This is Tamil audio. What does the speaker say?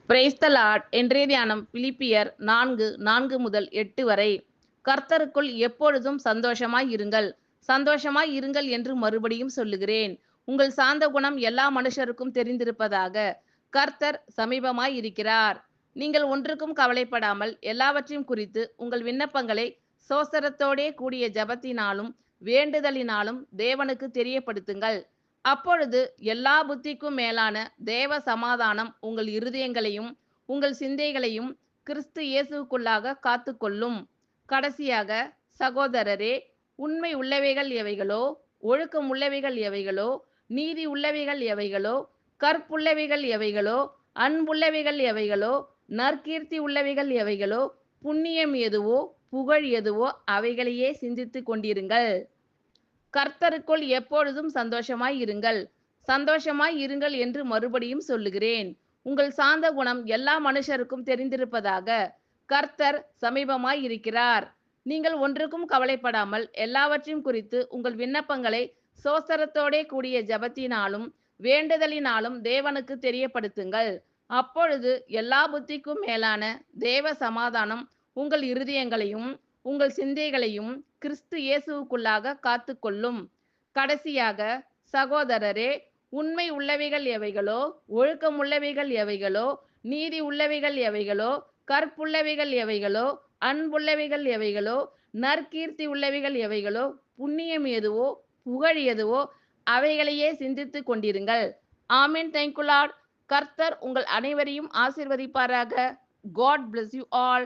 Praise the Lord. இன்றைய தியானம் பிலிப்பியர் 4:4 முதல் 8 வரை. கர்த்தருக்குள் எப்பொழுதும் சந்தோஷமாய் இருங்கள், சந்தோஷமாய் இருங்கள் என்று மறுபடியும் சொல்லுகிறேன். உங்கள் சாந்த குணம் எல்லா மனுஷருக்கும் தெரிந்திருப்பதாக. கர்த்தர் சமீபமாய் இருக்கிறார். நீங்கள் ஒன்றுக்கும் கவலைப்படாமல் எல்லாவற்றையும் குறித்து உங்கள் விண்ணப்பங்களை சோஸ்திரத்தோடே கூடிய ஜெபத்தினாலும் வேண்டுதலினாலும் தேவனுக்கு தெரியப்படுத்துங்கள். அப்பொழுது எல்லா புத்திக்கும் மேலான தேவ சமாதானம் உங்கள் இருதயங்களையும் உங்கள் சிந்தைகளையும் கிறிஸ்து இயேசுவுக்குள்ளாக காத்துக்கொள்ளும். கடைசியாக, சகோதரரே, உண்மை உள்ளவைகள் எவைகளோ, ஒழுக்கம் உள்ளவைகள் எவைகளோ, நீதி உள்ளவைகள் எவைகளோ, கற்புள்ளவைகள் எவைகளோ, அன்புள்ளவைகள் எவைகளோ, நற்கீர்த்தி உள்ளவைகள் எவைகளோ, புண்ணியம் எதுவோ, புகழ் எதுவோ அவைகளையே சிந்தித்துக் கொண்டிருங்கள். கர்த்தருக்குள் எப்பொழுதும் சந்தோஷமாய் இருங்கள், சந்தோஷமாய் இருங்கள் என்று மறுபடியும் சொல்லுகிறேன். உங்கள் சாந்த குணம் எல்லா மனுஷருக்கும் தெரிந்திருப்பதாக. கர்த்தர் சமீபமாய் இருக்கிறார். நீங்கள் ஒன்றுக்கும் கவலைப்படாமல் எல்லாவற்றையும் குறித்து உங்கள் விண்ணப்பங்களை சோஸ்திரத்தோடே கூடிய ஜெபத்தினாலும் வேண்டுதலினாலும் தேவனுக்கு தெரியப்படுத்துங்கள். அப்பொழுது எல்லா புத்திக்கும் மேலான தேவ சமாதானம் உங்கள் இருதயங்களையும் உங்கள் சிந்தைகளையும் கிறிஸ்து இயேசுவுக்குள்ளாக காத்துக்கொள்ளும். கடைசியாக, சகோதரரே, உண்மை உள்ளவைகள் எவைகளோ, ஒழுக்கம் உள்ளவைகள் எவைகளோ, நீதி உள்ளவைகள் எவைகளோ, கற்புள்ளவைகள் எவைகளோ, அன்புள்ளவைகள் எவைகளோ, நற்கீர்த்தி உள்ளவைகள் எவைகளோ, புண்ணியம் எதுவோ, புகழ் எதுவோ அவைகளையே சிந்தித்துக் கொண்டிருங்கள். ஆமென். Thank you Lord. கர்த்தர் உங்கள் அனைவரையும் ஆசீர்வதிப்பாராக. God bless you all.